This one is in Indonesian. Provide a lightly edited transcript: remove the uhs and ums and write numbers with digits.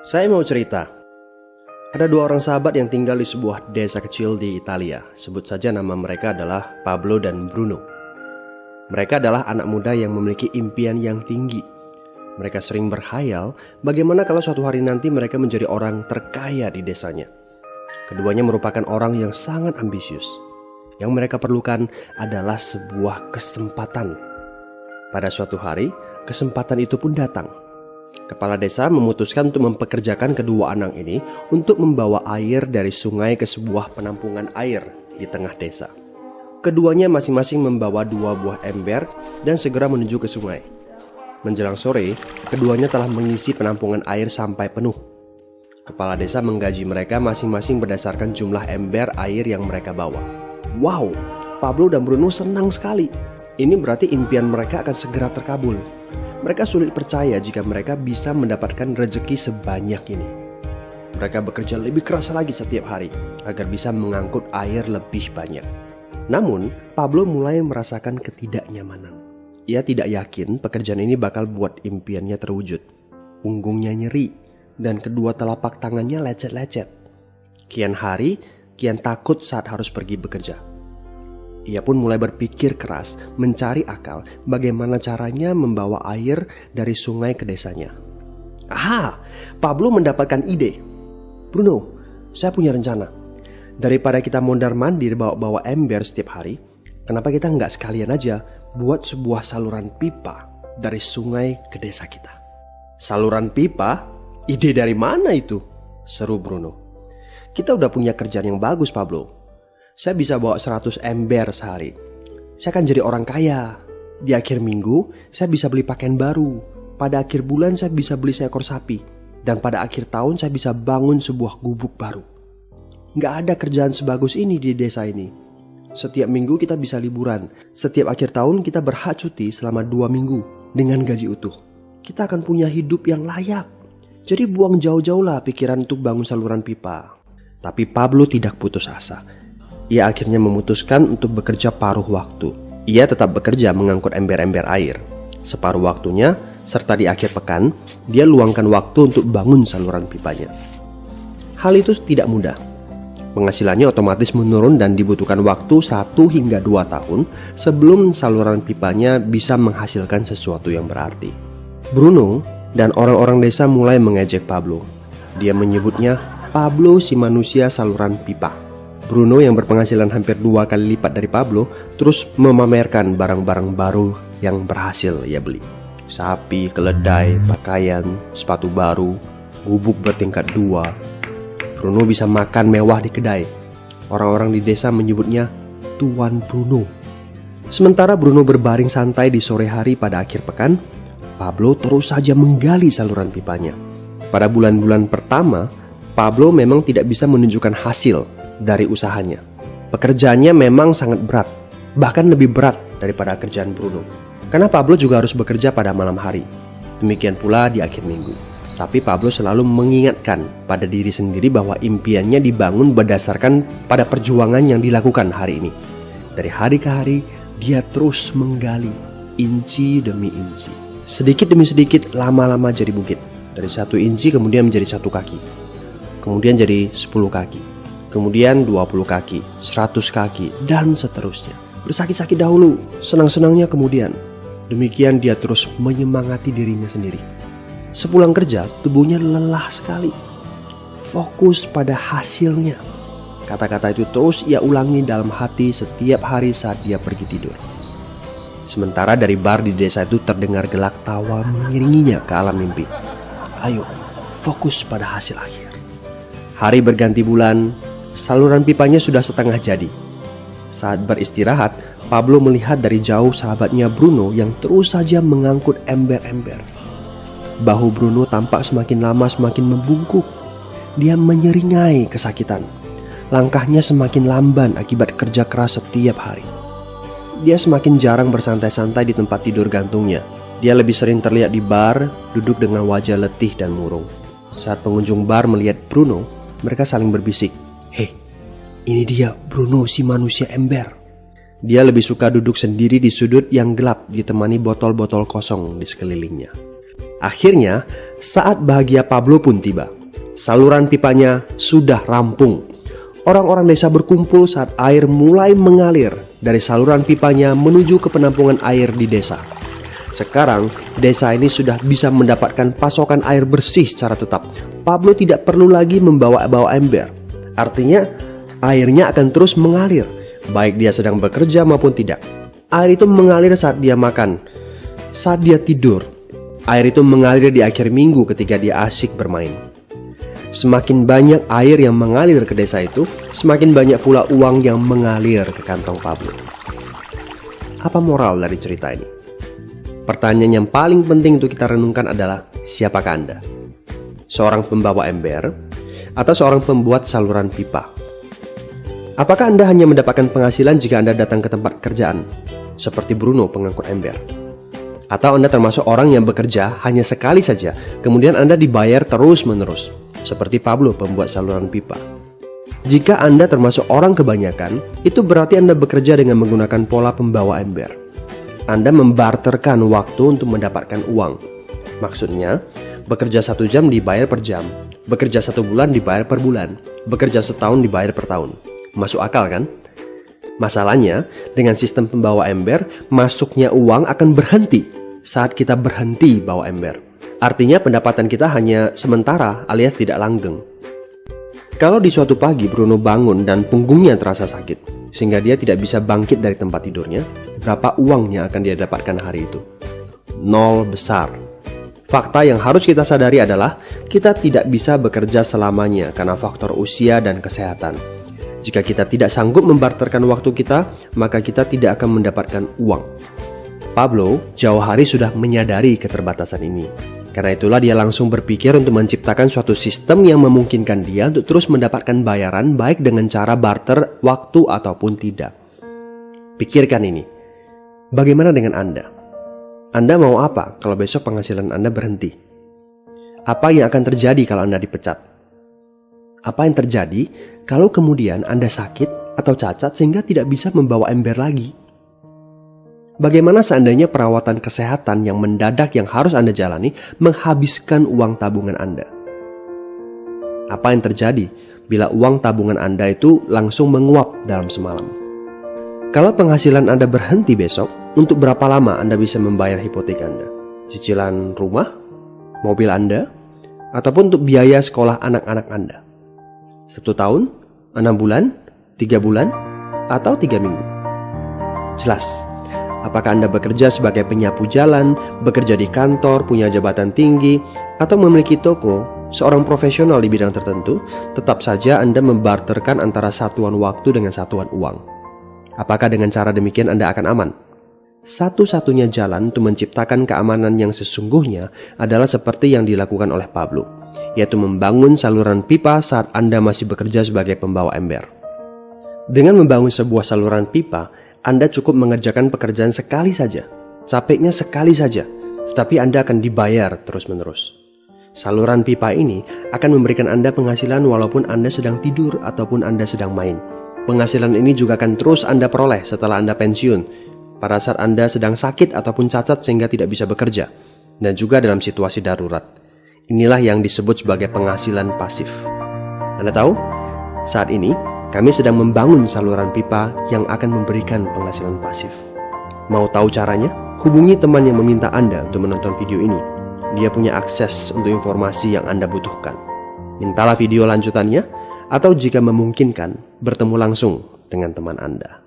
Saya mau cerita. Ada dua orang sahabat yang tinggal di sebuah desa kecil di Italia. Sebut saja nama mereka adalah Pablo dan Bruno. Mereka adalah anak muda yang memiliki impian yang tinggi. Mereka sering berkhayal bagaimana kalau suatu hari nanti mereka menjadi orang terkaya di desanya. Keduanya merupakan orang yang sangat ambisius. Yang mereka perlukan adalah sebuah kesempatan. Pada suatu hari, kesempatan itu pun datang. Kepala desa memutuskan untuk mempekerjakan kedua anak ini untuk membawa air dari sungai ke sebuah penampungan air di tengah desa. Keduanya masing-masing membawa 2 buah ember dan segera menuju ke sungai. Menjelang sore, keduanya telah mengisi penampungan air sampai penuh. Kepala desa menggaji mereka masing-masing berdasarkan jumlah ember air yang mereka bawa. Wow, Pablo dan Bruno senang sekali. Ini berarti impian mereka akan segera terkabul. Mereka sulit percaya jika mereka bisa mendapatkan rezeki sebanyak ini. Mereka bekerja lebih keras lagi setiap hari agar bisa mengangkut air lebih banyak. Namun, Pablo mulai merasakan ketidaknyamanan. Ia tidak yakin pekerjaan ini bakal buat impiannya terwujud. Punggungnya nyeri dan kedua telapak tangannya lecet-lecet. Kian hari, kian takut saat harus pergi bekerja. Ia pun mulai berpikir keras mencari akal bagaimana caranya membawa air dari sungai ke desanya. Aha, Pablo mendapatkan ide. Bruno, saya punya rencana. Daripada kita mondar-mandir bawa-bawa ember setiap hari, kenapa kita nggak sekalian aja buat sebuah saluran pipa dari sungai ke desa kita? Saluran pipa? Ide dari mana itu? Seru Bruno. Kita udah punya kerjaan yang bagus, Pablo. Saya bisa bawa 100 ember sehari. Saya akan jadi orang kaya. Di akhir minggu, saya bisa beli pakaian baru. Pada akhir bulan, saya bisa beli seekor sapi. Dan pada akhir tahun, saya bisa bangun sebuah gubuk baru. Nggak ada kerjaan sebagus ini di desa ini. Setiap minggu kita bisa liburan. Setiap akhir tahun, kita berhak cuti selama 2 minggu dengan gaji utuh. Kita akan punya hidup yang layak. Jadi buang jauh-jauh lah pikiran untuk bangun saluran pipa. Tapi Pablo tidak putus asa. Ia akhirnya memutuskan untuk bekerja paruh waktu. Ia tetap bekerja mengangkut ember-ember air. Separuh waktunya, serta di akhir pekan, dia luangkan waktu untuk bangun saluran pipanya. Hal itu tidak mudah. Penghasilannya otomatis menurun dan dibutuhkan waktu 1 hingga 2 tahun sebelum saluran pipanya bisa menghasilkan sesuatu yang berarti. Bruno dan orang-orang desa mulai mengejek Pablo. Dia menyebutnya Pablo si manusia saluran pipa. Bruno yang berpenghasilan hampir 2 kali lipat dari Pablo terus memamerkan barang-barang baru yang berhasil ia beli. Sapi, keledai, pakaian, sepatu baru, gubuk bertingkat 2. Bruno bisa makan mewah di kedai. Orang-orang di desa menyebutnya Tuan Bruno. Sementara Bruno berbaring santai di sore hari pada akhir pekan, Pablo terus saja menggali saluran pipanya. Pada bulan-bulan pertama, Pablo memang tidak bisa menunjukkan hasil dari usahanya. Pekerjaannya memang sangat berat, bahkan lebih berat daripada kerjaan Bruno. Karena Pablo juga harus bekerja pada malam hari. Demikian pula di akhir minggu. Tapi Pablo selalu mengingatkan pada diri sendiri bahwa impiannya dibangun berdasarkan pada perjuangan yang dilakukan hari ini. Dari hari ke hari, dia terus menggali, inci demi inci. Sedikit demi sedikit, lama-lama jadi bukit. Dari 1 inci kemudian menjadi 1 kaki. Kemudian jadi 10 kaki. Kemudian 20 kaki, 100 kaki, dan seterusnya. Bersakit-sakit dahulu, senang-senangnya kemudian. Demikian dia terus menyemangati dirinya sendiri. Sepulang kerja, tubuhnya lelah sekali. Fokus pada hasilnya. Kata-kata itu terus ia ulangi dalam hati setiap hari saat dia pergi tidur. Sementara dari bar di desa itu terdengar gelak tawa mengiringinya ke alam mimpi. Ayo, fokus pada hasil akhir. Hari berganti bulan. Saluran pipanya sudah setengah jadi. Saat beristirahat, Pablo melihat dari jauh sahabatnya Bruno yang terus saja mengangkut ember-ember. Bahu Bruno tampak semakin lama semakin membungkuk. Dia menyeringai kesakitan. Langkahnya semakin lamban akibat kerja keras setiap hari. Dia semakin jarang bersantai-santai di tempat tidur gantungnya. Dia lebih sering terlihat di bar, duduk dengan wajah letih dan murung. Saat pengunjung bar melihat Bruno, mereka saling berbisik. Hei, ini dia Bruno si manusia ember. Dia lebih suka duduk sendiri di sudut yang gelap ditemani botol-botol kosong di sekelilingnya. Akhirnya, saat bahagia Pablo pun tiba. Saluran pipanya sudah rampung. Orang-orang desa berkumpul saat air mulai mengalir dari saluran pipanya menuju ke penampungan air di desa. Sekarang, desa ini sudah bisa mendapatkan pasokan air bersih secara tetap. Pablo tidak perlu lagi membawa ember. Artinya, airnya akan terus mengalir, baik dia sedang bekerja maupun tidak. Air itu mengalir saat dia makan, saat dia tidur. Air itu mengalir di akhir minggu ketika dia asyik bermain. Semakin banyak air yang mengalir ke desa itu, semakin banyak pula uang yang mengalir ke kantong Pablo. Apa moral dari cerita ini? Pertanyaan yang paling penting untuk kita renungkan adalah, siapakah Anda? Seorang pembawa ember atau seorang pembuat saluran pipa? Apakah Anda hanya mendapatkan penghasilan jika Anda datang ke tempat kerjaan, seperti Bruno pengangkut ember? Atau Anda termasuk orang yang bekerja hanya sekali saja, kemudian Anda dibayar terus-menerus, seperti Pablo pembuat saluran pipa? Jika Anda termasuk orang kebanyakan, itu berarti Anda bekerja dengan menggunakan pola pembawa ember. Anda membarterkan waktu untuk mendapatkan uang. Maksudnya, bekerja 1 jam dibayar per jam, bekerja 1 bulan dibayar per bulan, bekerja setahun dibayar per tahun. Masuk akal kan? Masalahnya, dengan sistem pembawa ember, masuknya uang akan berhenti saat kita berhenti bawa ember. Artinya pendapatan kita hanya sementara alias tidak langgeng. Kalau di suatu pagi Bruno bangun dan punggungnya terasa sakit, sehingga dia tidak bisa bangkit dari tempat tidurnya, berapa uang yang akan dia dapatkan hari itu? 0 besar. Fakta yang harus kita sadari adalah kita tidak bisa bekerja selamanya karena faktor usia dan kesehatan. Jika kita tidak sanggup membarterkan waktu kita, maka kita tidak akan mendapatkan uang. Pablo jauh hari sudah menyadari keterbatasan ini. Karena itulah dia langsung berpikir untuk menciptakan suatu sistem yang memungkinkan dia untuk terus mendapatkan bayaran baik dengan cara barter waktu ataupun tidak. Pikirkan ini. Bagaimana dengan Anda? Anda mau apa kalau besok penghasilan Anda berhenti? Apa yang akan terjadi kalau Anda dipecat? Apa yang terjadi kalau kemudian Anda sakit atau cacat sehingga tidak bisa membawa ember lagi? Bagaimana seandainya perawatan kesehatan yang mendadak yang harus Anda jalani menghabiskan uang tabungan Anda? Apa yang terjadi bila uang tabungan Anda itu langsung menguap dalam semalam? Kalau penghasilan Anda berhenti besok, untuk berapa lama Anda bisa membayar hipotek Anda? Cicilan rumah, mobil Anda, ataupun untuk biaya sekolah anak-anak Anda? 1 tahun, 6 bulan, 3 bulan, atau 3 minggu? Jelas. Apakah Anda bekerja sebagai penyapu jalan, bekerja di kantor, punya jabatan tinggi, atau memiliki toko, seorang profesional di bidang tertentu, tetap saja Anda membarterkan antara satuan waktu dengan satuan uang. Apakah dengan cara demikian Anda akan aman? Satu-satunya jalan untuk menciptakan keamanan yang sesungguhnya adalah seperti yang dilakukan oleh Pablo, yaitu membangun saluran pipa saat Anda masih bekerja sebagai pembawa ember. Dengan membangun sebuah saluran pipa, Anda cukup mengerjakan pekerjaan sekali saja, capeknya sekali saja, tetapi Anda akan dibayar terus-menerus. Saluran pipa ini akan memberikan Anda penghasilan walaupun Anda sedang tidur ataupun Anda sedang main. Penghasilan ini juga akan terus Anda peroleh setelah Anda pensiun, pada saat Anda sedang sakit ataupun cacat sehingga tidak bisa bekerja, dan juga dalam situasi darurat. Inilah yang disebut sebagai penghasilan pasif. Anda tahu, saat ini kami sedang membangun saluran pipa yang akan memberikan penghasilan pasif. Mau tahu caranya? Hubungi teman yang meminta Anda untuk menonton video ini. Dia punya akses untuk informasi yang Anda butuhkan. Mintalah video lanjutannya, atau jika memungkinkan, bertemu langsung dengan teman Anda.